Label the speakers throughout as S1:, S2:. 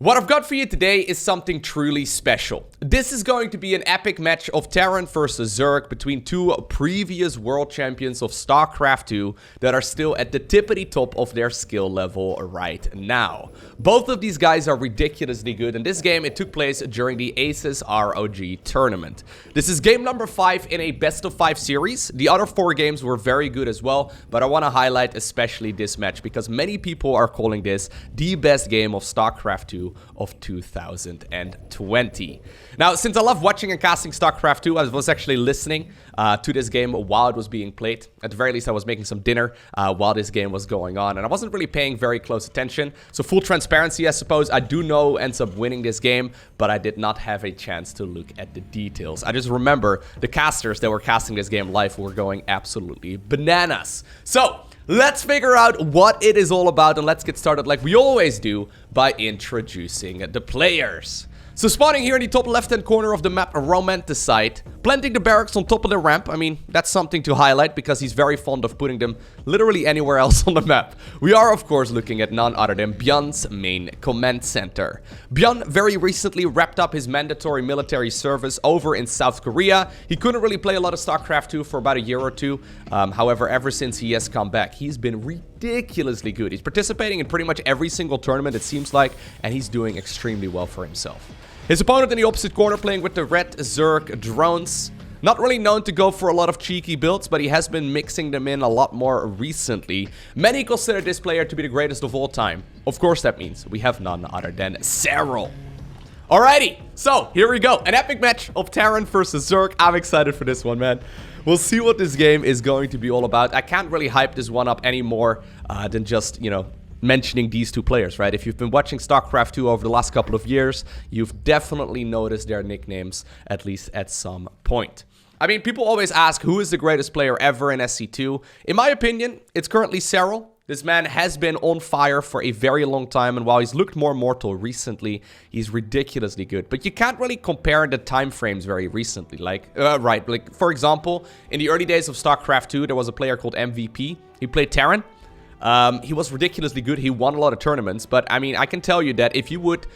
S1: What I've got for you today is something truly special. This is going to be an epic match of Terran versus Zerg between two previous world champions of StarCraft 2 that are still at the tippity top of their skill level right now. Both of these guys are ridiculously good, and this game, it took place during the Aces ROG tournament. This is game number 5 in a best of 5 series. The other 4 games were very good as well, but I want to highlight especially this match because many people are calling this the best game of StarCraft 2 of 2020. Now, since I love watching and casting StarCraft 2, I was actually listening to this game while it was being played. At the very least, I was making some dinner while this game was going on, and I wasn't really paying very close attention. So full transparency, I suppose, I do know ends up winning this game, but I did not have a chance to look at the details. I just remember the casters that were casting this game live were going absolutely bananas. So let's figure out what it is all about, and let's get started like we always do by introducing the players. So spawning here in the top left-hand corner of the map, Romanticide, planting the barracks on top of the ramp. I mean, that's something to highlight because he's very fond of putting them literally anywhere else on the map. We are, of course, looking at none other than ByuN's main command center. ByuN very recently wrapped up his mandatory military service over in South Korea. He couldn't really play a lot of StarCraft 2 for about a year or two. However, ever since he has come back, he's been ridiculously good. He's participating in pretty much every single tournament, it seems like, and he's doing extremely well for himself. His opponent in the opposite corner playing with the red Zerg drones. Not really known to go for a lot of cheeky builds, but he has been mixing them in a lot more recently. Many consider this player to be the greatest of all time. Of course, that means we have none other than Serral. Alrighty, so here we go. An epic match of Terran versus Zerg. I'm excited for this one, man. We'll see what this game is going to be all about. I can't really hype this one up any more than just, you know, mentioning these two players, right? If you've been watching StarCraft 2 over the last couple of years, you've definitely noticed their nicknames, at least at some point. I mean, people always ask, who is the greatest player ever in SC2? In my opinion, it's currently Serral. This man has been on fire for a very long time, and while he's looked more mortal recently, he's ridiculously good. But you can't really compare the time frames very recently. Like, for example, in the early days of StarCraft 2, there was a player called MVP. He played Terran. He was ridiculously good. He won a lot of tournaments, but I mean, I can tell you that if you would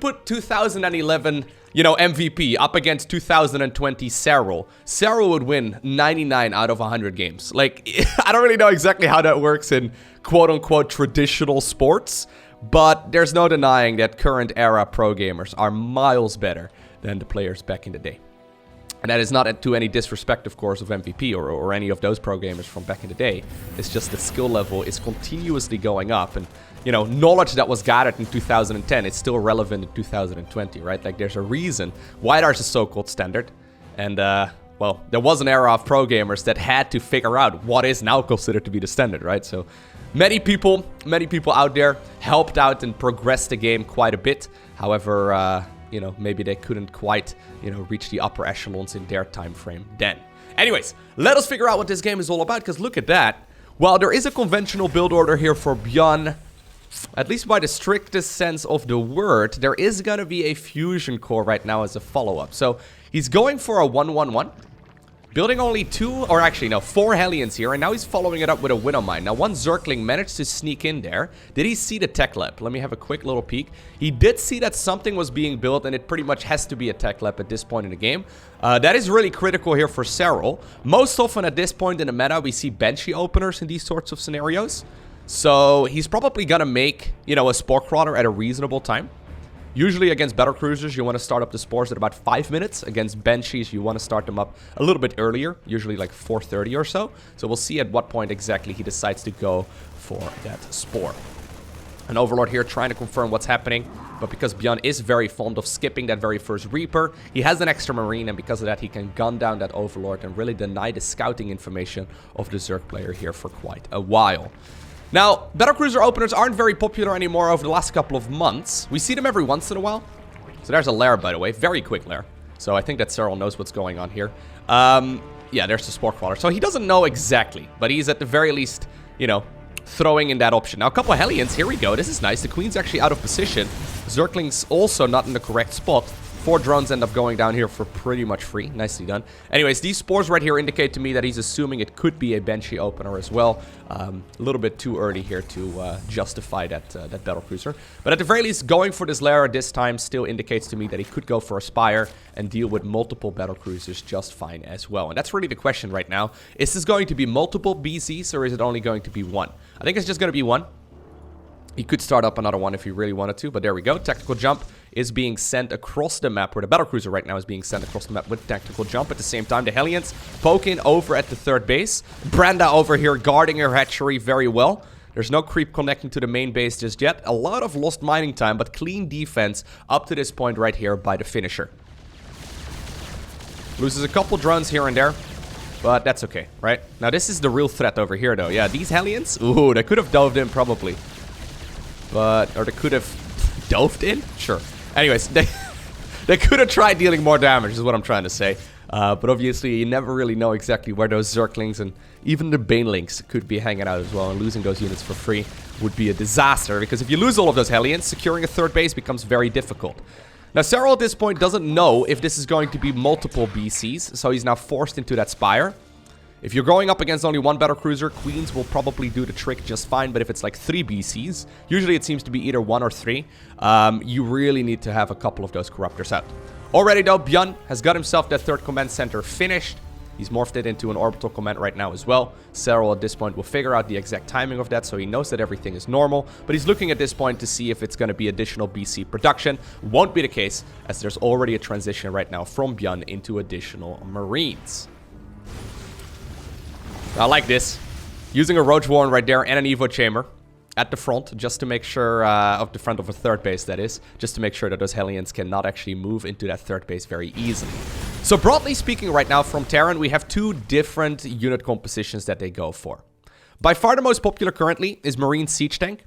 S1: put 2011, you know, MVP up against 2020 Serral would win 99 out of 100 games. Like, I don't really know exactly how that works in quote-unquote traditional sports, but there's no denying that current era pro gamers are miles better than the players back in the day. And that is not to any disrespect, of course, of MVP or any of those pro gamers from back in the day. It's just the skill level is continuously going up. And, you know, knowledge that was gathered in 2010 is still relevant in 2020, right? Like, there's a reason why there's a so-called standard. And, well, there was an era of pro gamers that had to figure out what is now considered to be the standard, right? So many people out there helped out and progressed the game quite a bit. However, you know, maybe they couldn't quite, you know, reach the upper echelons in their time frame then. Anyways, let us figure out what this game is all about, because look at that. While there is a conventional build order here for ByuN, at least by the strictest sense of the word, there is going to be a fusion core right now as a follow-up. So he's going for a 1-1-1. Building only 4 Hellions here, and now he's following it up with a Widowmine. Now, one Zergling managed to sneak in there. Did he see the tech lab? Let me have a quick little peek. He did see that something was being built, and it pretty much has to be a tech lab at this point in the game. That is really critical here for Serral. Most often at this point in the meta, we see Banshee openers in these sorts of scenarios. So he's probably gonna make, you know, a Spore Crawler at a reasonable time. Usually against Battle Cruisers, you want to start up the spores at about 5 minutes. Against Banshees, you want to start them up a little bit earlier, usually like 4:30 or so. So we'll see at what point exactly he decides to go for that spore. An Overlord here trying to confirm what's happening, but because ByuN is very fond of skipping that very first Reaper, he has an extra Marine, and because of that, he can gun down that Overlord and really deny the scouting information of the Zerg player here for quite a while. Now, Battlecruiser openers aren't very popular anymore over the last couple of months. We see them every once in a while. So there's a lair, by the way. Very quick lair. So I think that Serral knows what's going on here. Yeah, there's the Spore Crawler. So he doesn't know exactly, but he's at the very least, you know, throwing in that option. Now, a couple of Hellions. Here we go. This is nice. The Queen's actually out of position. Zergling's also not in the correct spot. 4 drones end up going down here for pretty much free. Nicely done. Anyways, these spores right here indicate to me that he's assuming it could be a Banshee opener as well. A little bit too early here to justify that battlecruiser. But at the very least, going for this lair this time still indicates to me that he could go for a Spire and deal with multiple battlecruisers just fine as well. And that's really the question right now. Is this going to be multiple BCs or is it only going to be one? I think it's just going to be one. He could start up another one if he really wanted to, but there we go. Tactical jump is being sent across the map, where the battlecruiser right now is being sent across the map with tactical jump. At the same time, the Hellions poking over at the third base. Branda over here guarding her hatchery very well. There's no creep connecting to the main base just yet. A lot of lost mining time, but clean defense up to this point right here by the finisher. Loses a couple drones here and there, but that's okay, right? Now, this is the real threat over here, though. Yeah, these Hellions, ooh, they could have dove in probably. Or they could have dove in? Sure. Anyways, they could have tried dealing more damage, is what I'm trying to say. But obviously, you never really know exactly where those Zerglings and even the Banelings could be hanging out as well. And losing those units for free would be a disaster, because if you lose all of those Hellions, securing a third base becomes very difficult. Now, Serral at this point doesn't know if this is going to be multiple BCs, so he's now forced into that Spire. If you're going up against only one battlecruiser, Queens will probably do the trick just fine. But if it's like 3 BCs, usually it seems to be either 1 or 3, you really need to have a couple of those Corruptors out. Already though, ByuN has got himself that third command center finished. He's morphed it into an orbital command right now as well. Serral at this point will figure out the exact timing of that, so he knows that everything is normal. But he's looking at this point to see if it's going to be additional BC production. Won't be the case, as there's already a transition right now from ByuN into additional Marines. I like this. Using a Roach Warren right there and an Evo Chamber at the front, just to make sure, of the front of a third base, that is. Just to make sure that those Hellions cannot actually move into that third base very easily. So broadly speaking right now from Terran, we have 2 different unit compositions that they go for. By far the most popular currently is Marine Siege Tank.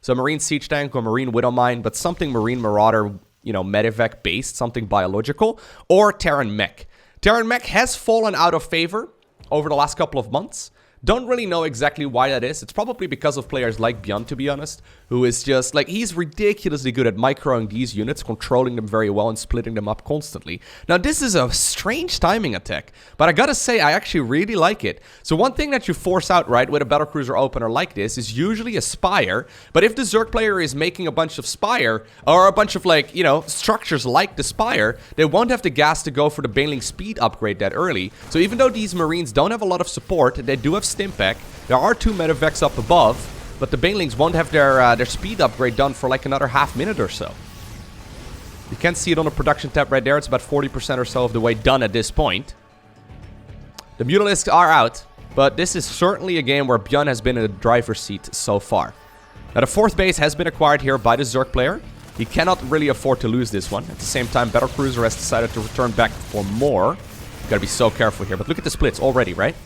S1: So Marine Siege Tank or Marine Widowmine, but something Marine Marauder, you know, medevac based, something biological, or Terran Mech. Terran Mech has fallen out of favor over the last couple of months. Don't really know exactly why that is. It's probably because of players like ByuN, to be honest, who is just, like, he's ridiculously good at microing these units, controlling them very well and splitting them up constantly. Now, this is a strange timing attack, but I gotta say, I actually really like it. So one thing that you force out, right, with a battlecruiser opener like this is usually a Spire, but if the Zerg player is making a bunch of Spire, or a bunch of, like, you know, structures like the Spire, they won't have the gas to go for the Baneling speed upgrade that early. So even though these Marines don't have a lot of support, they do have Stimpack. There are 2 medevacs up above, but the Banelings won't have their speed upgrade done for like another half minute or so. You can see it on the production tab right there. It's about 40% or so of the way done at this point. The Multitasks are out, but this is certainly a game where ByuN has been in the driver's seat so far. Now, the 4th base has been acquired here by the Zerg player. He cannot really afford to lose this one. At the same time, Battlecruiser has decided to return back for more. You gotta be so careful here, but look at the splits already, right?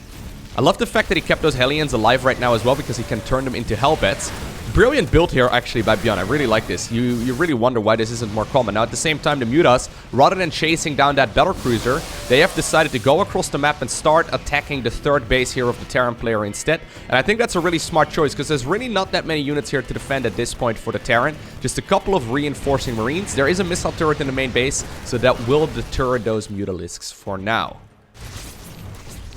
S1: I love the fact that he kept those Hellions alive right now as well, because he can turn them into Hellbats. Brilliant build here, actually, by ByuN. I really like this. You really wonder why this isn't more common. Now, at the same time, the Mutas, rather than chasing down that battlecruiser, they have decided to go across the map and start attacking the third base here of the Terran player instead. And I think that's a really smart choice, because there's really not that many units here to defend at this point for the Terran. Just a couple of reinforcing Marines. There is a missile turret in the main base, so that will deter those Mutalisks for now.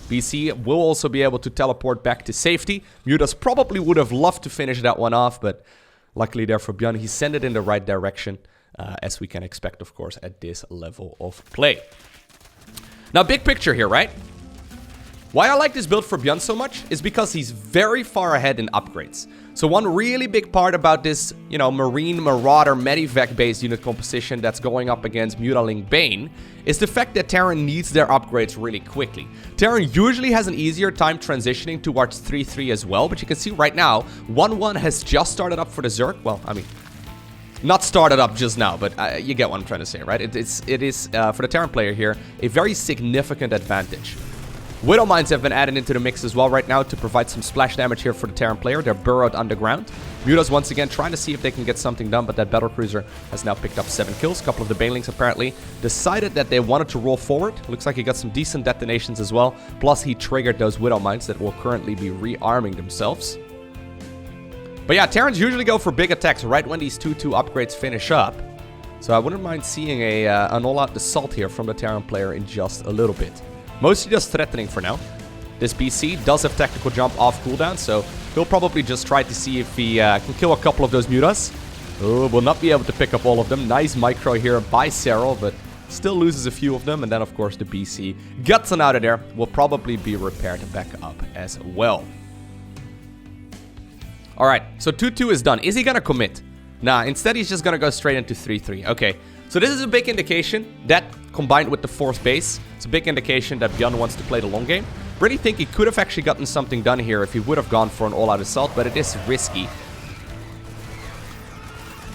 S1: BC will also be able to teleport back to safety. Mutas probably would have loved to finish that one off, but luckily there for ByuN, he sent it in the right direction, as we can expect, of course, at this level of play. Now, big picture here, right? Why I like this build for ByuN so much is because he's very far ahead in upgrades. So one really big part about this, you know, Marine Marauder Medivac-based unit composition that's going up against Mutaling Bane is the fact that Terran needs their upgrades really quickly. Terran usually has an easier time transitioning towards 3-3 as well, but you can see right now, 1-1 has just started up for the Zerg. Well, I mean, not started up just now, but you get what I'm trying to say, right? It is for the Terran player here, a very significant advantage. Widow Mines have been added into the mix as well right now to provide some splash damage here for the Terran player. They're burrowed underground. Mutas once again trying to see if they can get something done, but that battlecruiser has now picked up 7 kills. A couple of the Banelings apparently decided that they wanted to roll forward. Looks like he got some decent detonations as well. Plus he triggered those Widow Mines that will currently be rearming themselves. But yeah, Terrans usually go for big attacks right when these 2-2 upgrades finish up. So I wouldn't mind seeing an all-out assault here from the Terran player in just a little bit. Mostly just threatening for now. This BC does have technical jump off cooldown, so he'll probably just try to see if he can kill a couple of those mutas. Oh, will not be able to pick up all of them. Nice micro here by Serral, but still loses a few of them. And then, of course, the BC guts on out of there. Will probably be repaired back up as well. All right, so 2-2 is done. Is he going to commit? Nah, instead he's just going to go straight into 3-3. Okay, so this is a big indication that, combined with the 4th base, it's a big indication that ByuN wants to play the long game. Really think he could have actually gotten something done here if he would have gone for an all-out assault, but it is risky.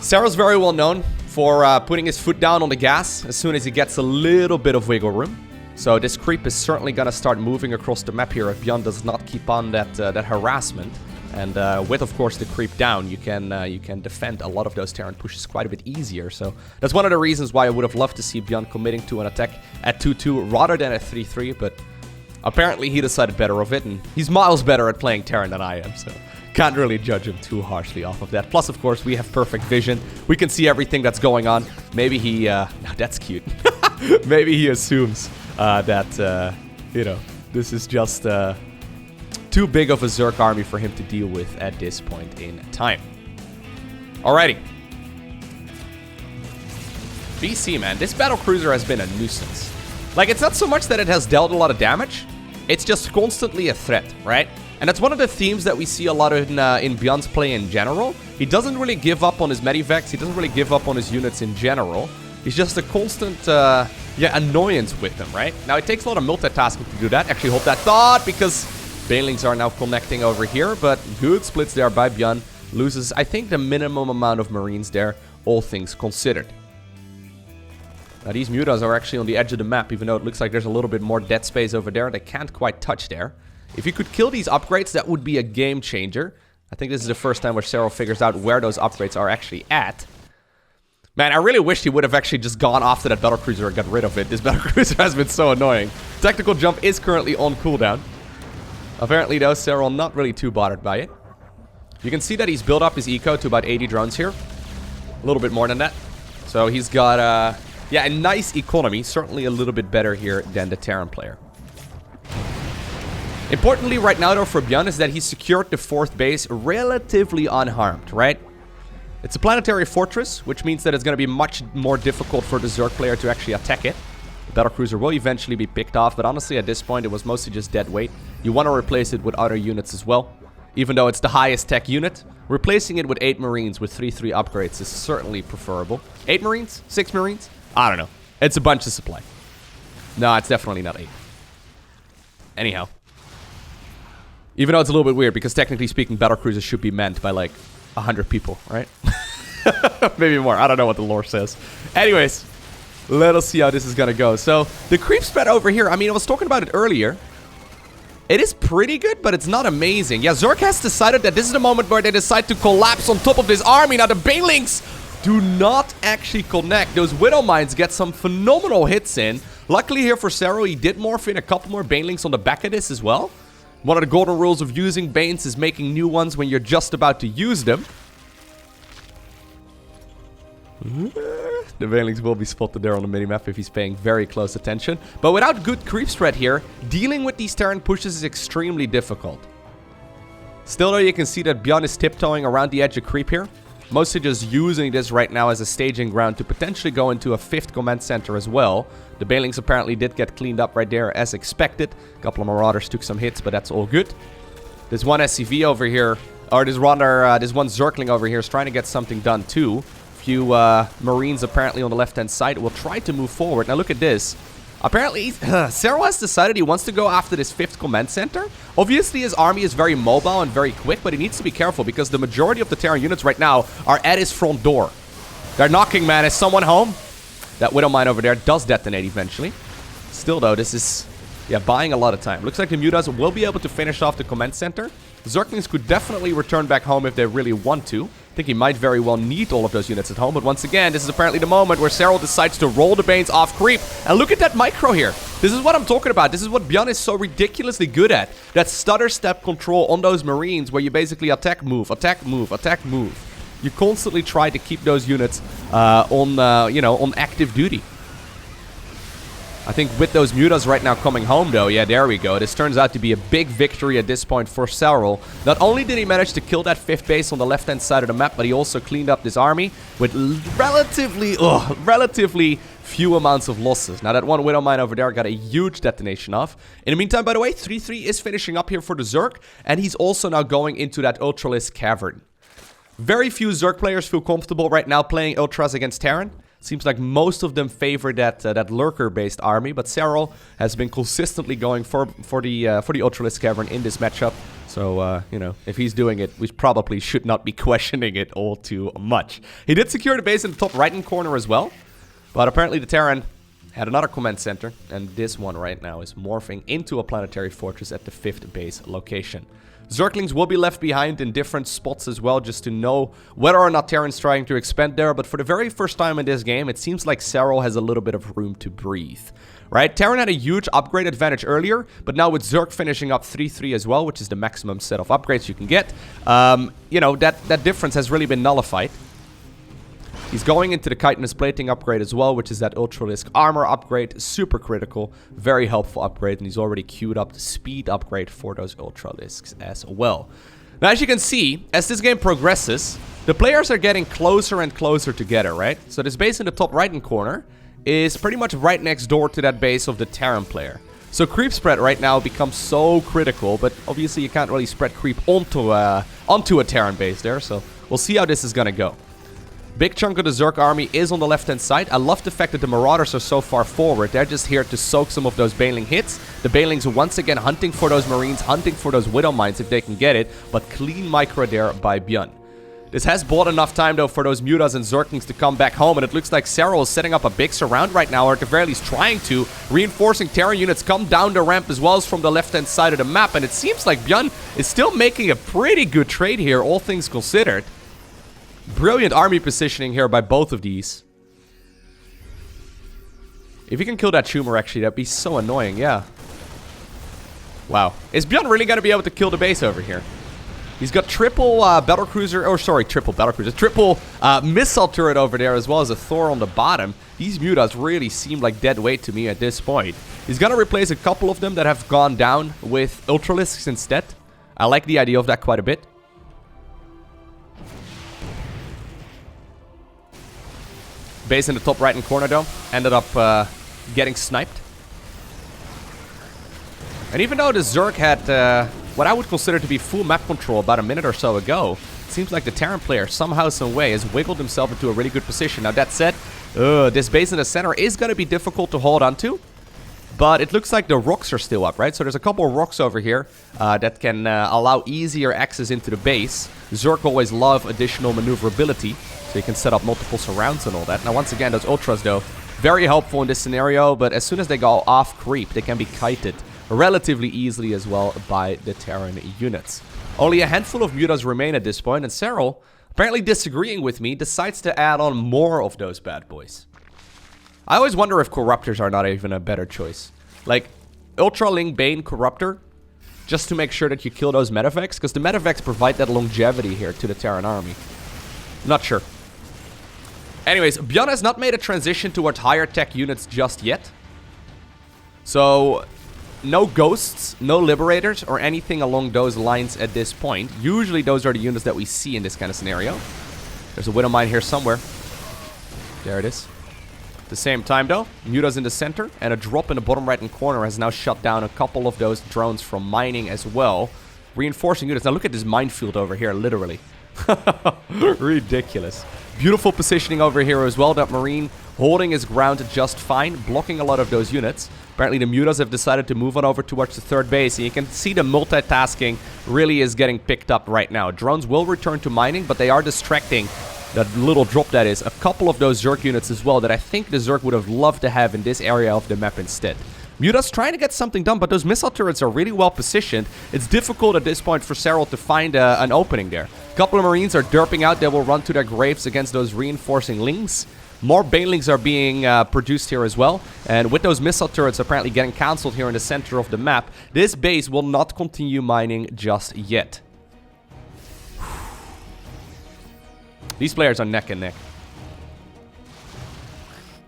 S1: Serral's very well known for putting his foot down on the gas as soon as he gets a little bit of wiggle room. So this creep is certainly going to start moving across the map here if ByuN does not keep on that harassment. And with, of course, the creep down, you can defend a lot of those Terran pushes quite a bit easier. So that's one of the reasons why I would have loved to see ByuN committing to an attack at 2-2 rather than at 3-3. But apparently he decided better of it, and he's miles better at playing Terran than I am. So can't really judge him too harshly off of that. Plus, of course, we have perfect vision. We can see everything that's going on. Maybe he... that's cute. Maybe he assumes that, you know, this is just... too big of a Zerg army for him to deal with at this point in time. Alrighty. BC, man. This battlecruiser has been a nuisance. Like, it's not so much that it has dealt a lot of damage. It's just constantly a threat, right? And that's one of the themes that we see a lot in ByuN's play in general. He doesn't really give up on his medivacs. He doesn't really give up on his units in general. He's just a constant, annoyance with them, right? Now, it takes a lot of multitasking to do that. Actually, hold that thought, because... Banelings are now connecting over here, but good splits there by ByuN. Loses, I think, the minimum amount of Marines there, all things considered. Now, these mutas are actually on the edge of the map, even though it looks like there's a little bit more dead space over there. They can't quite touch there. If you could kill these upgrades, that would be a game changer. I think this is the first time where Serral figures out where those upgrades are actually at. Man, I really wished he would have actually just gone after that battlecruiser and got rid of it. This battlecruiser has been so annoying. Technical jump is currently on cooldown. Apparently, though, Serral not really too bothered by it. You can see that he's built up his eco to about 80 drones here. A little bit more than that. So he's got, a nice economy. Certainly a little bit better here than the Terran player. Importantly, right now, though, for ByuN is that he secured the 4th base relatively unharmed, right? It's a planetary fortress, which means that it's going to be much more difficult for the Zerg player to actually attack it. The battlecruiser will eventually be picked off, but honestly, at this point, it was mostly just dead weight. You want to replace it with other units as well. Even though it's the highest tech unit, replacing it with 8 Marines with 3-3 upgrades is certainly preferable. 8 Marines? 6 Marines? I don't know. It's a bunch of supply. No, it's definitely not 8. Anyhow. Even though it's a little bit weird, because technically speaking, battlecruisers should be manned by like 100 people, right? Maybe more. I don't know what the lore says. Anyways. Let us see how this is going to go. So, the creep spread over here, I mean, I was talking about it earlier. It is pretty good, but it's not amazing. Yeah, Zerg has decided that this is the moment where they decide to collapse on top of this army. Now, the Banelings do not actually connect. Those Widow Mines get some phenomenal hits in. Luckily here for Serral, he did morph in a couple more Banelings on the back of this as well. One of the golden rules of using Banes is making new ones when you're just about to use them. The Banelings will be spotted there on the minimap if he's paying very close attention. But without good creep spread here, dealing with these Terran pushes is extremely difficult. Still though, you can see that ByuN is tiptoeing around the edge of creep here. Mostly just using this right now as a staging ground to potentially go into a 5th command center as well. The Banelings apparently did get cleaned up right there as expected. A couple of Marauders took some hits, but that's all good. There's one SCV over here, or there's one Zergling over here is trying to get something done too. Few Marines apparently on the left-hand side will try to move forward. Now look at this. Apparently, Serral has decided he wants to go after this 5th command center. Obviously, his army is very mobile and very quick, but he needs to be careful because the majority of the Terran units right now are at his front door. They're knocking, man. Is someone home? That Widow Mine over there does detonate eventually. Still, though, this is, buying a lot of time. Looks like the Mutas will be able to finish off the command center. Zerglings could definitely return back home if they really want to. I think he might very well need all of those units at home, but once again, this is apparently the moment where Serral decides to roll the Banes off creep. And look at that micro here. This is what I'm talking about. This is what ByuN is so ridiculously good at. That stutter step control on those Marines where you basically attack, move, attack, move, attack, move. you constantly try to keep those units on active duty. I think with those mutas right now coming home, though, yeah, there we go. This turns out to be a big victory at this point for Serral. Not only did he manage to kill that 5th base on the left-hand side of the map, but he also cleaned up this army with relatively few amounts of losses. Now, that one Widow Mine over there got a huge detonation off. In the meantime, by the way, 3-3 is finishing up here for the Zerg, and he's also now going into that Ultralisk cavern. Very few Zerg players feel comfortable right now playing Ultras against Terran. Seems like most of them favor that lurker-based army, but Serral has been consistently going for the Ultralisk cavern in this matchup. So if he's doing it, we probably should not be questioning it all too much. He did secure the base in the top right-hand corner as well, but apparently the Terran had another command center, and this one right now is morphing into a planetary fortress at the 5th base location. Zerglings will be left behind in different spots as well, just to know whether or not Terran's trying to expand there. But for the very first time in this game, it seems like Serral has a little bit of room to breathe. Right? Terran had a huge upgrade advantage earlier, but now with Zerg finishing up 3-3 as well, which is the maximum set of upgrades you can get, that difference has really been nullified. He's going into the chitinous plating upgrade as well, which is that Ultralisk armor upgrade. Super critical, very helpful upgrade, and he's already queued up the speed upgrade for those Ultralisks as well. Now, as you can see, as this game progresses, the players are getting closer and closer together, right? So this base in the top right-hand corner is pretty much right next door to that base of the Terran player. So creep spread right now becomes so critical, but obviously you can't really spread creep onto a Terran base there, so we'll see how this is gonna go. Big chunk of the Zerg army is on the left-hand side. I love the fact that the Marauders are so far forward. They're just here to soak some of those Baneling hits. The Banelings once again hunting for those Marines, hunting for those Widow Mines if they can get it, but clean micro there by ByuN. This has bought enough time, though, for those Mutas and Zerglings to come back home, and it looks like Serral is setting up a big surround right now, or at the very least trying to. Reinforcing Terran units come down the ramp as well as from the left-hand side of the map, and it seems like ByuN is still making a pretty good trade here, all things considered. Brilliant army positioning here by both of these. If you can kill that tumor, actually, that'd be so annoying, yeah. Wow. Is ByuN really going to be able to kill the base over here? He's got triple missile turret over there, as well as a Thor on the bottom. These Mutas really seem like dead weight to me at this point. He's going to replace a couple of them that have gone down with Ultralisks instead. I like the idea of that quite a bit. Base in the top right-hand corner, though, ended up getting sniped. And even though the Zerg had what I would consider to be full map control about a minute or so ago, it seems like the Terran player somehow, some way, has wiggled himself into a really good position. Now, that said, this base in the center is going to be difficult to hold onto. But it looks like the rocks are still up, right? So there's a couple of rocks over here that can allow easier access into the base. Zerg always love additional maneuverability, so you can set up multiple surrounds and all that. Now, once again, those Ultras, though, very helpful in this scenario, but as soon as they go off creep, they can be kited relatively easily as well by the Terran units. Only a handful of Mutas remain at this point, and Serral, apparently disagreeing with me, decides to add on more of those bad boys. I always wonder if Corruptors are not even a better choice. Like, Ultraling Bane Corruptor, just to make sure that you kill those Medivacs, because the Medivacs provide that longevity here to the Terran army. Not sure. Anyways, ByuN has not made a transition towards higher tech units just yet. So, no Ghosts, no Liberators, or anything along those lines at this point. Usually those are the units that we see in this kind of scenario. There's a Widow Mine here somewhere. There it is. At the same time, though, Muta's in the center, and a drop in the bottom right-hand corner has now shut down a couple of those drones from mining as well. Reinforcing units. Now look at this minefield over here, literally. Ridiculous. Beautiful positioning over here as well. That Marine holding his ground just fine, blocking a lot of those units. Apparently the Mutas have decided to move on over towards the third base, and you can see the multitasking really is getting picked up right now. Drones will return to mining, but they are distracting. That little drop, that is, a couple of those Zerg units as well that I think the Zerg would have loved to have in this area of the map instead. Muta's trying to get something done, but those missile turrets are really well positioned. It's difficult at this point for Serral to find an opening there. A couple of Marines are derping out. They will run to their graves against those reinforcing Lings. More Banelings are being produced here as well. And with those missile turrets apparently getting cancelled here in the center of the map, this base will not continue mining just yet. These players are neck and neck.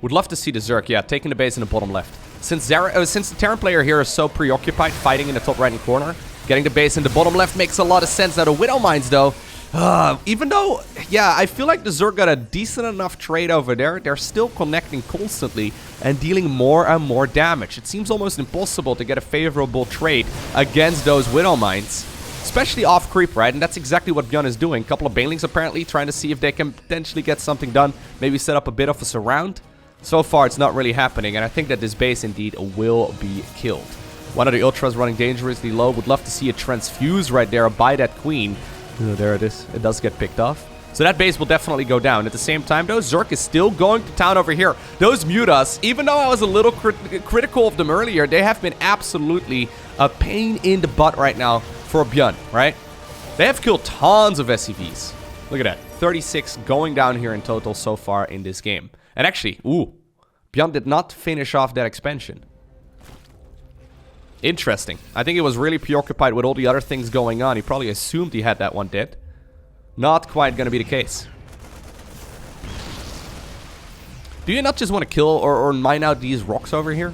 S1: Would love to see the Zerg, yeah, taking the base in the bottom left. Since the Terran player here is so preoccupied fighting in the top right-hand corner, getting the base in the bottom left makes a lot of sense. Now the Widow Mines, though, even though, yeah, I feel like the Zerg got a decent enough trade over there, they're still connecting constantly and dealing more and more damage. It seems almost impossible to get a favorable trade against those Widow Mines. Especially off creep, right? And that's exactly what ByuN is doing. A couple of Banelings apparently trying to see if they can potentially get something done. Maybe set up a bit of a surround. So far, it's not really happening, and I think that this base indeed will be killed. One of the Ultras running dangerously low. Would love to see a transfuse right there by that Queen. Oh, there it is. It does get picked off. So that base will definitely go down. At the same time, though, Zerg is still going to town over here. Those Mutas, even though I was a little critical of them earlier, they have been absolutely a pain in the butt right now for ByuN, right? They have killed tons of SCVs. Look at that. 36 going down here in total so far in this game. And actually, ooh, ByuN did not finish off that expansion. Interesting. I think he was really preoccupied with all the other things going on. He probably assumed he had that one dead. Not quite gonna be the case. Do you not just want to kill or mine out these rocks over here?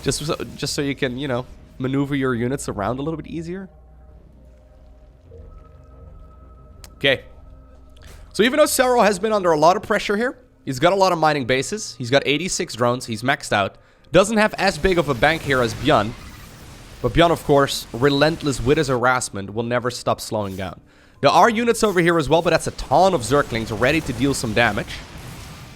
S1: just so you can, you know, maneuver your units around a little bit easier? Okay. So even though Serral has been under a lot of pressure here, he's got a lot of mining bases, he's got 86 drones, he's maxed out, doesn't have as big of a bank here as ByuN, but ByuN, of course, relentless with his harassment, will never stop slowing down. There are units over here as well, but that's a ton of Zerglings ready to deal some damage.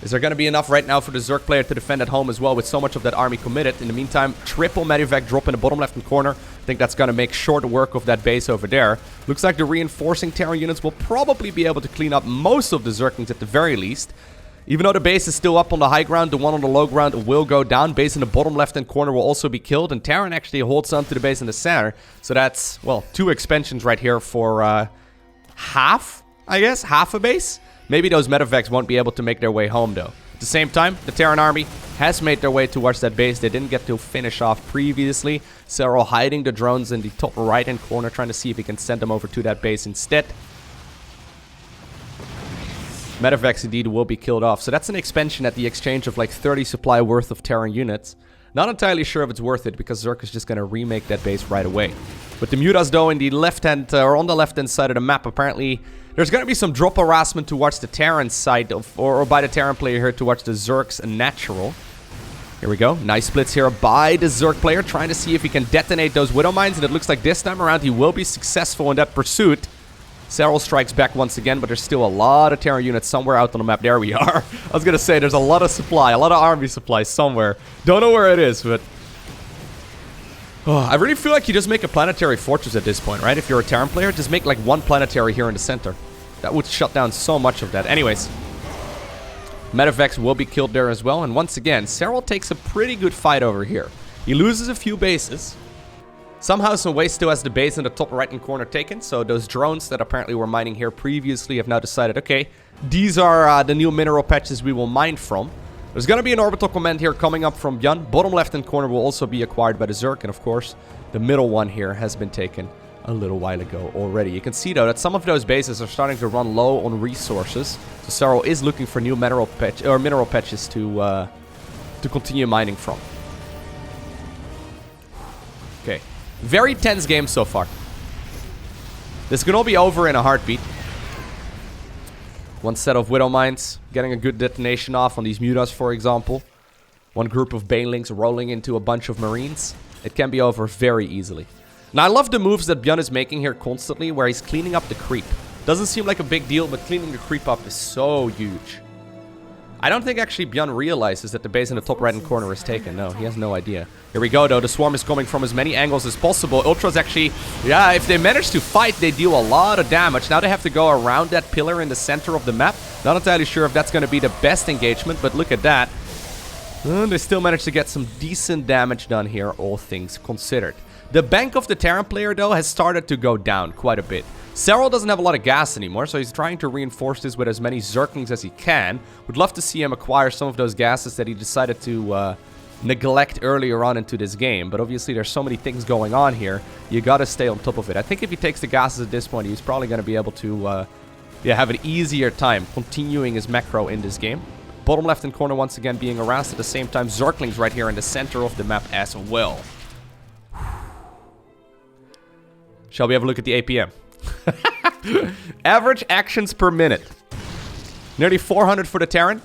S1: Is there going to be enough right now for the Zerg player to defend at home as well with so much of that army committed? In the meantime, triple Medivac drop in the bottom left-hand corner. I think that's going to make short work of that base over there. Looks like the reinforcing Terran units will probably be able to clean up most of the Zerglings at the very least. Even though the base is still up on the high ground, the one on the low ground will go down. Base in the bottom left-hand corner will also be killed. And Terran actually holds on to the base in the center. So that's, well, 2 expansions right here for half, I guess, half a base. Maybe those Medivacs won't be able to make their way home, though. At the same time, the Terran army has made their way towards that base. They didn't get to finish off previously. Serral hiding the drones in the top right-hand corner, trying to see if he can send them over to that base instead. Medivacs indeed will be killed off. So that's an expansion at the exchange of like 30 supply worth of Terran units. Not entirely sure if it's worth it, because Zerg is just going to remake that base right away. But the Mutas, though, in the left-hand, or on the left-hand side of the map, apparently there's going to be some drop harassment towards the Terran side, or by the Terran player here towards the Zerg's natural. Here we go. Nice splits here by the Zerg player, trying to see if he can detonate those Widow Mines, and it looks like this time around he will be successful in that pursuit. Serral strikes back once again, but there's still a lot of Terran units somewhere out on the map. There we are. I was going to say, there's a lot of supply, a lot of army supply somewhere. Don't know where it is, but... Oh, I really feel like you just make a planetary fortress at this point, right? If you're a Terran player, just make like one planetary here in the center. That would shut down so much of that. Anyways, Medivacs will be killed there as well. And once again, Serral takes a pretty good fight over here. He loses a few bases. Somehow, some way still has the base in the top right-hand corner taken. So those drones that apparently were mining here previously have now decided, okay, these are the new mineral patches we will mine from. There's going to be an orbital command here coming up from ByuN. Bottom left-hand corner will also be acquired by the Zerg. And of course, the middle one here has been taken a little while ago already. You can see, though, that some of those bases are starting to run low on resources. So Serral is looking for new mineral patches to continue mining from. Okay. Very tense game so far. This can all be over in a heartbeat. One set of Widow Mines, getting a good detonation off on these Mutas, for example. One group of Banelings rolling into a bunch of Marines. It can be over very easily. Now, I love the moves that ByuN is making here constantly, where he's cleaning up the creep. Doesn't seem like a big deal, but cleaning the creep up is so huge. I don't think actually ByuN realizes that the base in the top right-hand corner is taken. No, he has no idea. Here we go, though. The swarm is coming from as many angles as possible. Ultras actually, yeah, if they manage to fight, they deal a lot of damage. Now they have to go around that pillar in the center of the map. Not entirely sure if that's going to be the best engagement, but look at that. They still managed to get some decent damage done here, all things considered. The bank of the Terran player, though, has started to go down quite a bit. Serral doesn't have a lot of gas anymore, so he's trying to reinforce this with as many Zerglings as he can. Would love to see him acquire some of those gases that he decided to neglect earlier on into this game. But obviously, there's so many things going on here. You gotta stay on top of it. I think if he takes the gases at this point, he's probably going to be able to yeah, have an easier time continuing his macro in this game. Bottom left-hand corner once again being harassed. At the same time, Zerglings right here in the center of the map as well. Shall we have a look at the APM? Average actions per minute. Nearly 400 for the Terran.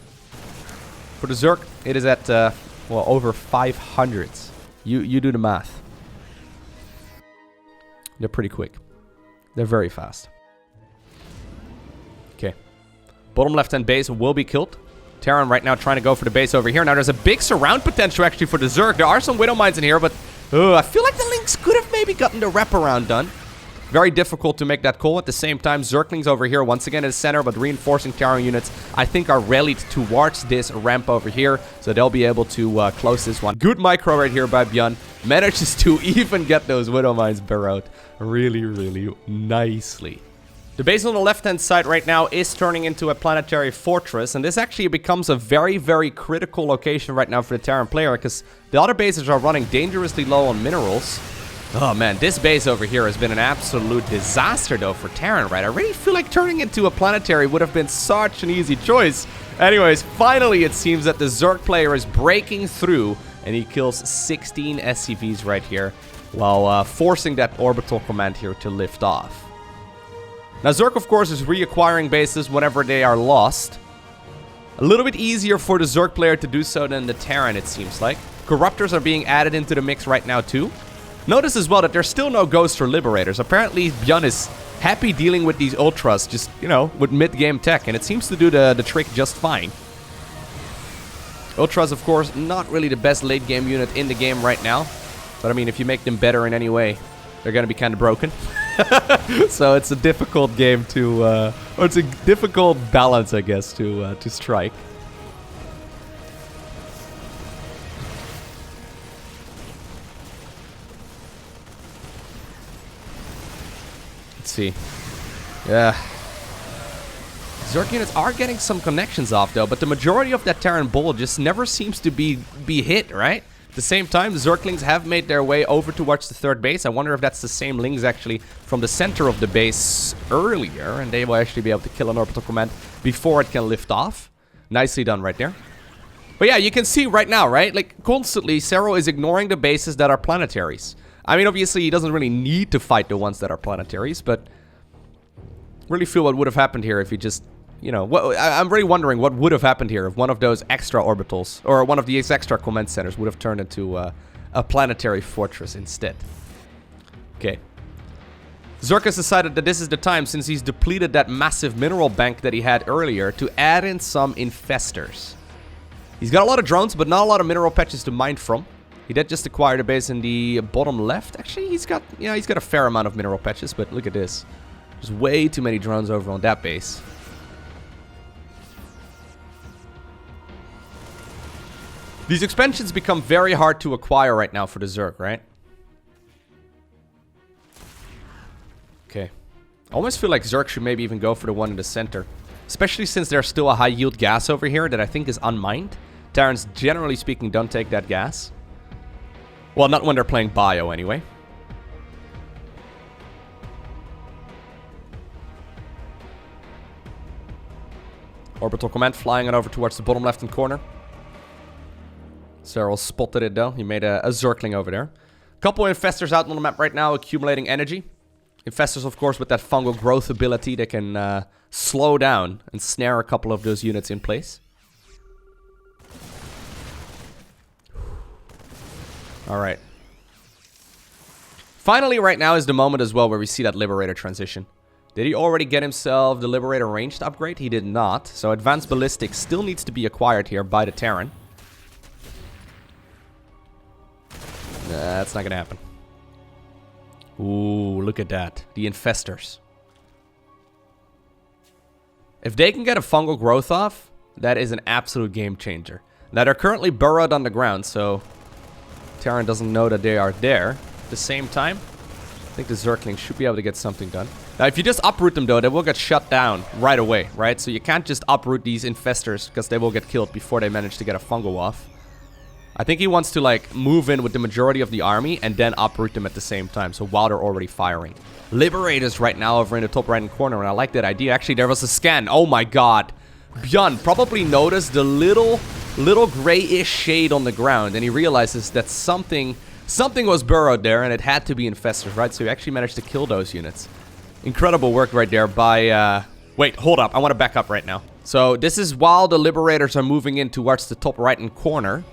S1: For the Zerg, it is at, well, over 500. You do the math. They're pretty quick. They're very fast. Okay. Bottom left-hand base will be killed. Terran right now trying to go for the base over here. Now there's a big surround potential actually for the Zerg. There are some Widow Mines in here, but I feel like the Lynx could have maybe gotten the wraparound done. Very difficult to make that call. At the same time, Zerglings over here once again in the center, but reinforcing Terran units, I think, are rallied towards this ramp over here, so they'll be able to close this one. Good micro right here by ByuN. Manages to even get those Widow Mines burrowed really, really nicely. The base on the left-hand side right now is turning into a planetary fortress, and this actually becomes a very, very critical location right now for the Terran player, because the other bases are running dangerously low on minerals. Oh man, this base over here has been an absolute disaster though for Terran, right? I really feel like turning into a planetary would have been such an easy choice. Anyways, finally it seems that the Zerg player is breaking through, and he kills 16 SCVs right here, while forcing that orbital command here to lift off. Now Zerg, of course, is reacquiring bases whenever they are lost. A little bit easier for the Zerg player to do so than the Terran, it seems like. Corruptors are being added into the mix right now too. Notice as well that there's still no Ghosts or Liberators. Apparently, ByuN is happy dealing with these Ultras, just, you know, with mid-game tech, and it seems to do the trick just fine. Ultras, of course, not really the best late-game unit in the game right now. But, I mean, if you make them better in any way, they're going to be kind of broken. So it's a difficult game to, or it's a difficult balance, I guess, to strike. Let's see. Yeah. Zerg units are getting some connections off, though, but the majority of that Terran bull just never seems to be hit, right? At the same time, Zerglings have made their way over towards the third base. I wonder if that's the same Lings, actually, from the center of the base earlier, and they will actually be able to kill an orbital command before it can lift off. Nicely done right there. But yeah, you can see right now, right? Like, constantly, Serral is ignoring the bases that are planetaries. I mean, obviously, he doesn't really need to fight the ones that are planetaries, but really feel what would have happened here if he just, you know, I'm really wondering what would have happened here if one of those extra orbitals, or one of these extra command centers would have turned into a planetary fortress instead. Okay. Zerg has decided that this is the time, since he's depleted that massive mineral bank that he had earlier, to add in some infestors. He's got a lot of drones, but not a lot of mineral patches to mine from. He did just acquire the base in the bottom left. Actually, he's got a fair amount of mineral patches, but look at this. There's way too many drones over on that base. These expansions become very hard to acquire right now for the Zerg, right? Okay. I almost feel like Zerg should maybe even go for the one in the center. Especially since there's still a high yield gas over here that I think is unmined. Terrans, generally speaking, don't take that gas. Well, not when they're playing bio, anyway. Orbital command flying it over towards the bottom left-hand corner. Serral spotted it, though. He made a Zergling over there. Couple infestors out on the map right now, accumulating energy. Infestors, of course, with that fungal growth ability, they can slow down and snare a couple of those units in place. Alright. Finally, right now is the moment as well where we see that Liberator transition. Did he already get himself the Liberator ranged upgrade? He did not. So Advanced Ballistic still needs to be acquired here by the Terran. That's not gonna happen. Ooh, look at that. The Infestors. If they can get a fungal growth off, that is an absolute game changer. Now, they're currently burrowed on the ground, so Terran doesn't know that they are there. At the same time, I think the Zergling should be able to get something done. Now, if you just uproot them, though, they will get shut down right away, right? So you can't just uproot these Infestors, because they will get killed before they manage to get a fungal off. I think he wants to, like, move in with the majority of the army and then uproot them at the same time. So while they're already firing. Liberators right now over in the top right-hand corner, and I like that idea. Actually, there was a scan. Oh my god. ByuN probably noticed the little grayish shade on the ground, and he realizes that something was burrowed there, and it had to be infestors, right? So he actually managed to kill those units. Incredible work right there by... Wait, hold up. I want to back up right now. So this is while the Liberators are moving in towards the top right-hand corner.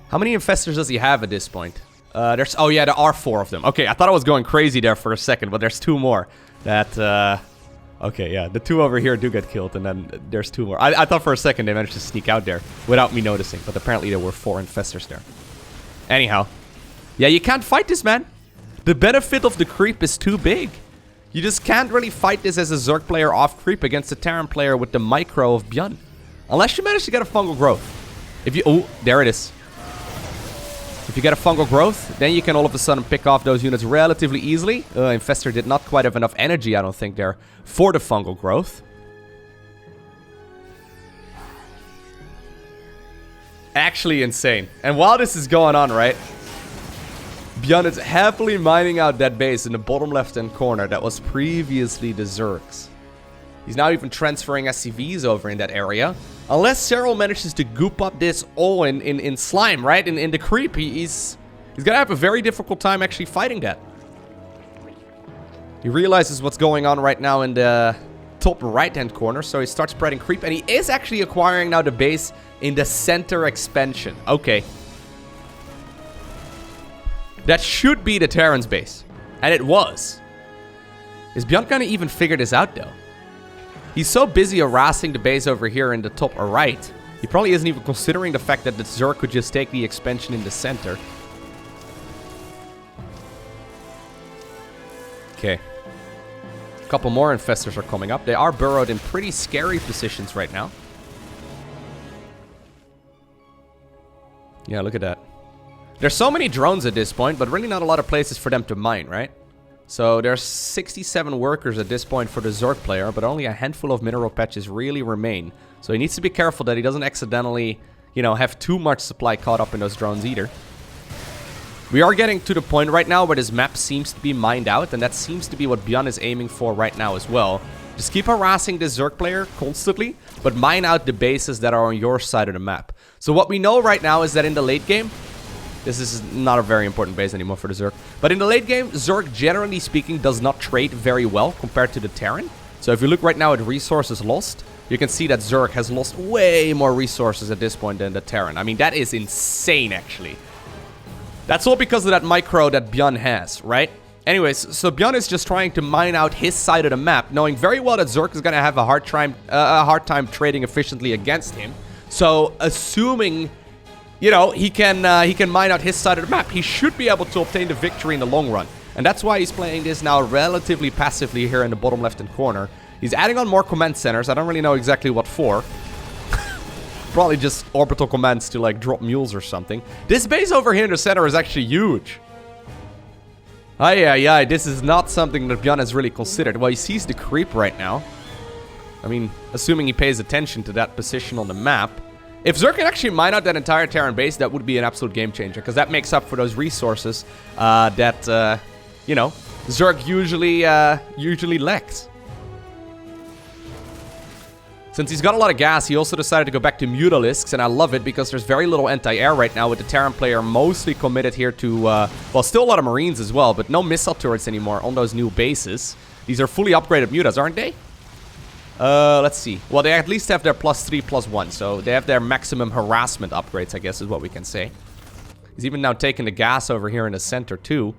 S1: How many infestors does he have at this point? Oh yeah, there are 4 of them. Okay, I thought I was going crazy there for a second, but there's 2 more. Okay, yeah, the 2 over here do get killed, and then there's 2 more. I thought for a second they managed to sneak out there without me noticing, but apparently there were 4 infestors there. Anyhow. Yeah, you can't fight this, man. The benefit of the creep is too big. You just can't really fight this as a Zerg player off creep against a Terran player with the micro of ByuN. Unless you manage to get a fungal growth. If you... Oh, there it is. If you get a fungal growth, then you can all of a sudden pick off those units relatively easily. Infestor did not quite have enough energy, I don't think, there for the fungal growth. Actually insane. And while this is going on, right, ByuN is happily mining out that base in the bottom left-hand corner that was previously the Zergs. He's now even transferring SCVs over in that area. Unless Serral manages to goop up this all in slime, right? In the creep, he's gonna have a very difficult time actually fighting that. He realizes what's going on right now in the top right-hand corner, so he starts spreading creep, and he is actually acquiring now the base in the center expansion. Okay. That should be the Terran's base. And it was. Is ByuN gonna even figure this out, though? He's so busy harassing the base over here in the top right. He probably isn't even considering the fact that the Zerg could just take the expansion in the center. Okay. A couple more infestors are coming up. They are burrowed in pretty scary positions right now. Yeah, look at that. There's so many drones at this point, but really not a lot of places for them to mine, right? So there's 67 workers at this point for the Zerg player, but only a handful of mineral patches really remain. So he needs to be careful that he doesn't accidentally, you know, have too much supply caught up in those drones either. We are getting to the point right now where this map seems to be mined out, and that seems to be what ByuN is aiming for right now as well. Just keep harassing this Zerg player constantly, but mine out the bases that are on your side of the map. So what we know right now is that in the late game, this is not a very important base anymore for the Zerg. But in the late game, Zerg, generally speaking, does not trade very well compared to the Terran. So if you look right now at resources lost, you can see that Zerg has lost way more resources at this point than the Terran. I mean, that is insane, actually. That's all because of that micro that ByuN has, right? Anyways, so ByuN is just trying to mine out his side of the map, knowing very well that Zerg is going to have a hard time trading efficiently against him. So, assuming... you know, he can mine out his side of the map. He should be able to obtain the victory in the long run. And that's why he's playing this now relatively passively here in the bottom left-hand corner. He's adding on more command centers. I don't really know exactly what for. Probably just orbital commands to, like, drop mules or something. This base over here in the center is actually huge. Ay, this is not something that ByuN has really considered. Well, he sees the creep right now. I mean, assuming he pays attention to that position on the map. If Zerg can actually mine out that entire Terran base, that would be an absolute game changer, because that makes up for those resources that, you know, Zerg usually lacks. Since he's got a lot of gas, he also decided to go back to Ultralisks, and I love it because there's very little anti-air right now with the Terran player mostly committed here to, well, still a lot of Marines as well, but no missile turrets anymore on those new bases. These are fully upgraded mutas, aren't they? Let's see. Well, they at least have their +3, +1, so they have their maximum harassment upgrades, I guess is what we can say. He's even now taking the gas over here in the center, too.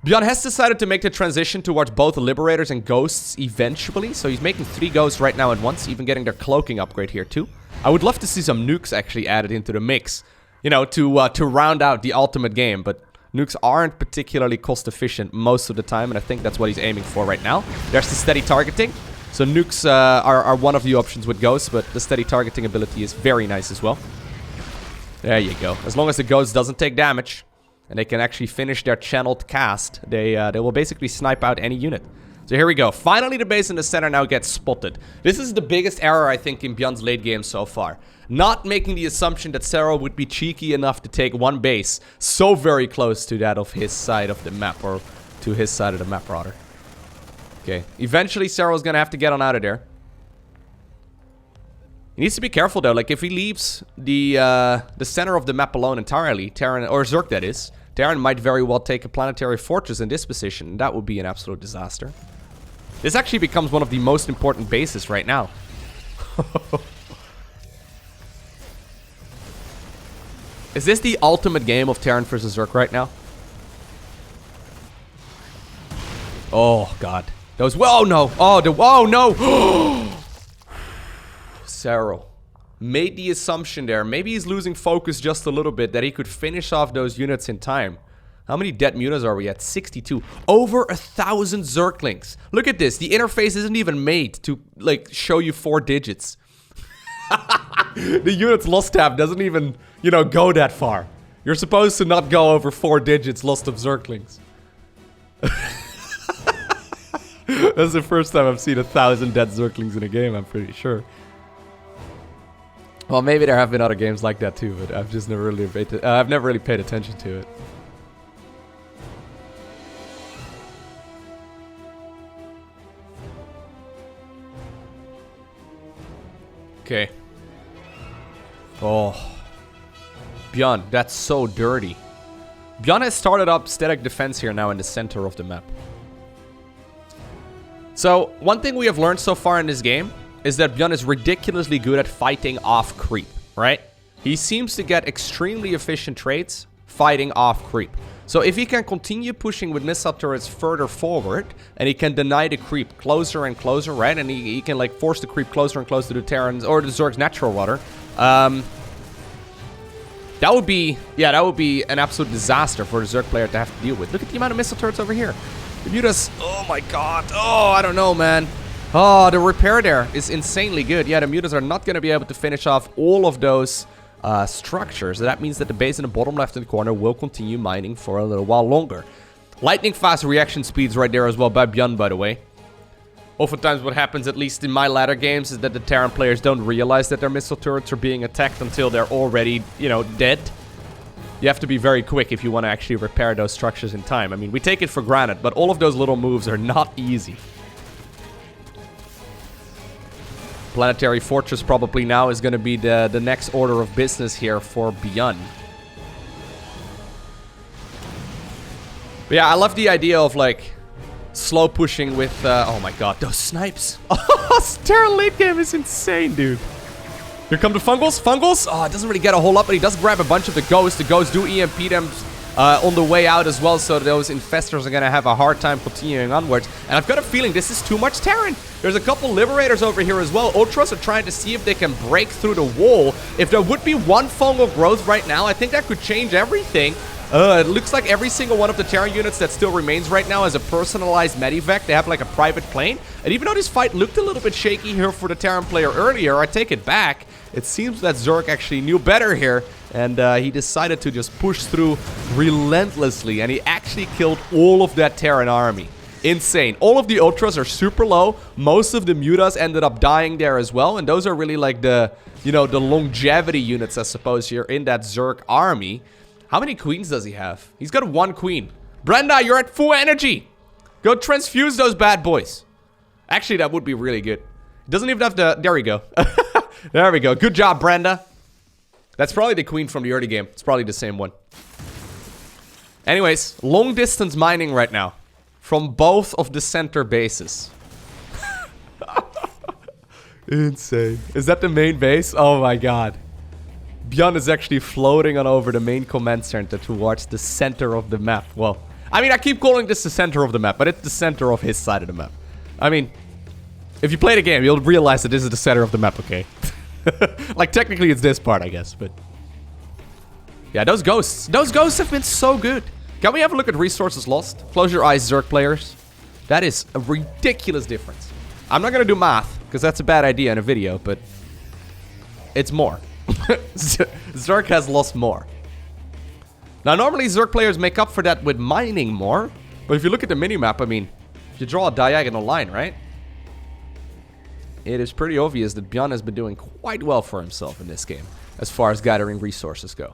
S1: ByuN has decided to make the transition towards both Liberators and Ghosts eventually, so he's making 3 Ghosts right now at once, even getting their cloaking upgrade here, too. I would love to see some nukes actually added into the mix, you know, to round out the ultimate game, but nukes aren't particularly cost-efficient most of the time, and I think that's what he's aiming for right now. There's the steady targeting. So nukes are one of the options with Ghosts, but the steady targeting ability is very nice as well. There you go. As long as the Ghost doesn't take damage, and they can actually finish their channeled cast, they will basically snipe out any unit. So here we go. Finally, the base in the center now gets spotted. This is the biggest error, I think, in ByuN's late game so far. Not making the assumption that Serral would be cheeky enough to take one base so very close to that of his side of the map, or to his side of the map, rather. Okay, eventually Serral's gonna have to get on out of there. He needs to be careful, though. Like, if he leaves the center of the map alone entirely, Terran, or Zerg that is, Terran might very well take a planetary fortress in this position. That would be an absolute disaster. This actually becomes one of the most important bases right now. Is this the ultimate game of Terran versus Zerg right now? Oh, God. Those... Whoa, no. Oh, no. Serral made the assumption there. Maybe he's losing focus just a little bit, that he could finish off those units in time. How many dead mutas are we at? 62. Over 1,000 Zerglings. Look at this. The interface isn't even made to, like, show you 4 digits. The units lost tab doesn't even, you know, go that far. You're supposed to not go over 4 digits lost of Zerglings. That's the first time I've seen 1,000 dead Zerglings in a game, I'm pretty sure. Well, maybe there have been other games like that too, but I've just never really paid attention to it. Okay. Oh. ByuN, that's so dirty. ByuN has started up static defense here now in the center of the map. So, one thing we have learned so far in this game is that ByuN is ridiculously good at fighting off creep, right? He seems to get extremely efficient trades fighting off creep. So if he can continue pushing with missile turrets further forward, and he can deny the creep closer and closer, right? And he can like force the creep closer and closer to the Terrans, or the Zerg's natural water. That would be, yeah, that would be an absolute disaster for the Zerg player to have to deal with. Look at the amount of missile turrets over here. The mutas, oh my god, oh, I don't know, man. Oh, the repair there is insanely good. Yeah, the mutas are not going to be able to finish off all of those structures. So that means that the base in the bottom left in the corner will continue mining for a little while longer. Lightning fast reaction speeds right there as well by ByuN, by the way. Oftentimes what happens, at least in my ladder games, is that the Terran players don't realize that their missile turrets are being attacked until they're already, you know, dead. You have to be very quick if you want to actually repair those structures in time. I mean, we take it for granted, but all of those little moves are not easy. Planetary Fortress probably now is going to be the next order of business here for ByuN. But yeah, I love the idea of like slow pushing with oh my god, those snipes. Oh, Terran late game is insane, dude. Here come the Fungals. Fungals, oh, it doesn't really get a whole lot, but he does grab a bunch of the ghosts. The ghosts do EMP them on the way out as well, so those infestors are gonna have a hard time continuing onwards. And I've got a feeling this is too much Terran. There's a couple Liberators over here as well. Ultras are trying to see if they can break through the wall. If there would be one fungal growth right now, I think that could change everything. It looks like every single one of the Terran units that still remains right now has a personalized medivac. They have like a private plane. And even though this fight looked a little bit shaky here for the Terran player earlier, I take it back. It seems that Zerg actually knew better here. And he decided to just push through relentlessly. And he actually killed all of that Terran army. Insane. All of the Ultras are super low. Most of the Mutas ended up dying there as well. And those are really like the, you know, the longevity units, I suppose, here in that Zerg army. How many queens does he have? He's got 1 queen. Brenda, you're at full energy. Go transfuse those bad boys. Actually, that would be really good. He doesn't even have to... There we go. There we go. Good job, Brenda. That's probably the queen from the early game. It's probably the same one. Anyways, long distance mining right now. From both of the center bases. Insane. Is that the main base? Oh my god. ByuN is actually floating on over the main command center towards the center of the map. Well, I mean, I keep calling this the center of the map, but it's the center of his side of the map. I mean, if you play the game, you'll realize that this is the center of the map, okay? Like, technically it's this part, I guess, but... yeah, those ghosts. Those ghosts have been so good. Can we have a look at resources lost? Close your eyes, Zerg players. That is a ridiculous difference. I'm not gonna do math, because that's a bad idea in a video, but... it's more. Zerg has lost more. Now, normally Zerg players make up for that with mining more. But if you look at the minimap, I mean, If you draw a diagonal line, right? It is pretty obvious that ByuN has been doing quite well for himself in this game, as far as gathering resources go.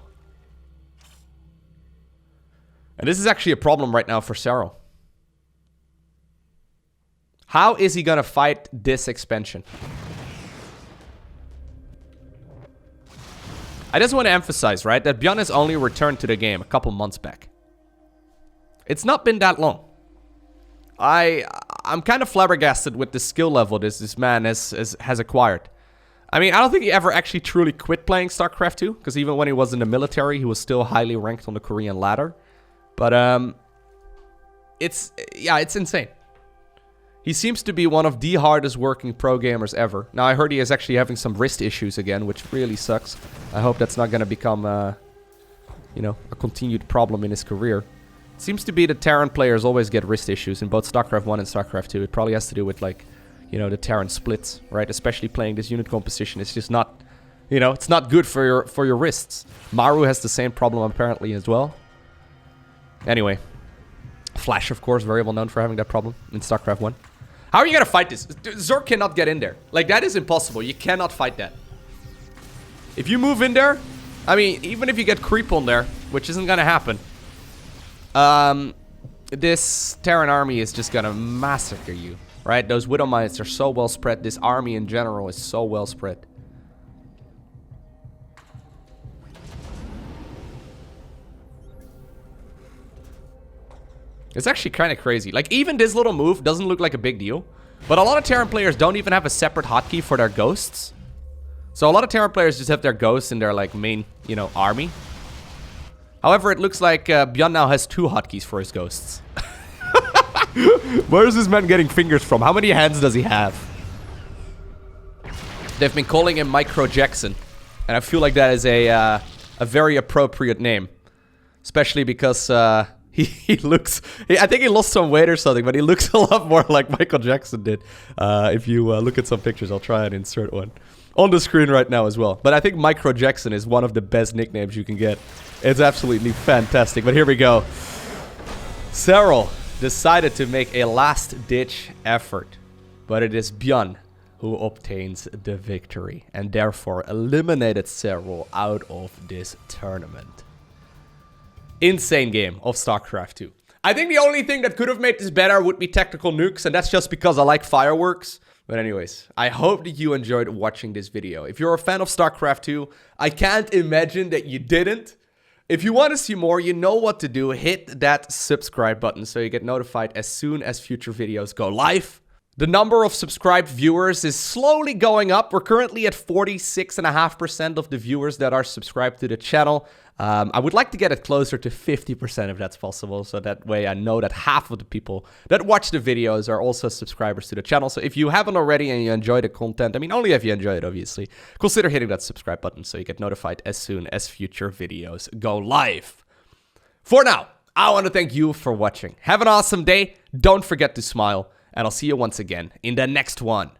S1: And this is actually a problem right now for Serral. How is he gonna fight this expansion? I just want to emphasize, right, that ByuN has only returned to the game a couple months back. It's not been that long. I'm kind of flabbergasted with the skill level this man has acquired. I mean, I don't think he ever actually truly quit playing StarCraft 2, because even when he was in the military, he was still highly ranked on the Korean ladder. But it's insane. He seems to be one of the hardest working pro gamers ever. Now, I heard he is actually having some wrist issues again, which really sucks. I hope that's not going to become, you know, a continued problem in his career. It seems to be that Terran players always get wrist issues in both StarCraft 1 and StarCraft 2. It probably has to do with, like, you know, the Terran splits, right? Especially playing this unit composition. It's just not, you know, it's not good for your wrists. Maru has the same problem apparently as well. Anyway. Flash, of course, very well known for having that problem in StarCraft 1. How are you gonna fight this? Zerg cannot get in there. Like, that is impossible. You cannot fight that. If you move in there, I mean, even if you get creep on there, which isn't gonna happen, this Terran army is just gonna massacre you, right? Those Widow Mines are so well spread. This army in general is so well spread. It's actually kind of crazy. Like, even this little move doesn't look like a big deal. But a lot of Terran players don't even have a separate hotkey for their ghosts. So a lot of Terran players just have their ghosts in their, like, main, you know, army. However, it looks like ByuN now has 2 hotkeys for his ghosts. Where is this man getting fingers from? How many hands does he have? They've been calling him Micro Jackson. And I feel like that is a very appropriate name. Especially because... He looks... I think he lost some weight or something, but he looks a lot more like Michael Jackson did. If you look at some pictures, I'll try and insert one on the screen right now as well. But I think Micro Jackson is one of the best nicknames you can get. It's absolutely fantastic. But here we go. Serral decided to make a last-ditch effort. But it is ByuN who obtains the victory. And therefore eliminated Serral out of this tournament. Insane game of StarCraft 2. I think the only thing that could have made this better would be tactical nukes, and that's just because I like fireworks. But anyways, I hope that you enjoyed watching this video. If you're a fan of StarCraft 2, I can't imagine that you didn't. If you want to see more, you know what to do. Hit that subscribe button so you get notified as soon as future videos go live. The number of subscribed viewers is slowly going up. We're currently at 46.5% of the viewers that are subscribed to the channel. I would like to get it closer to 50% if that's possible, so that way I know that half of the people that watch the videos are also subscribers to the channel. So if you haven't already and you enjoy the content, I mean, only if you enjoy it, obviously, consider hitting that subscribe button so you get notified as soon as future videos go live. For now, I want to thank you for watching. Have an awesome day. Don't forget to smile. And I'll see you once again in the next one.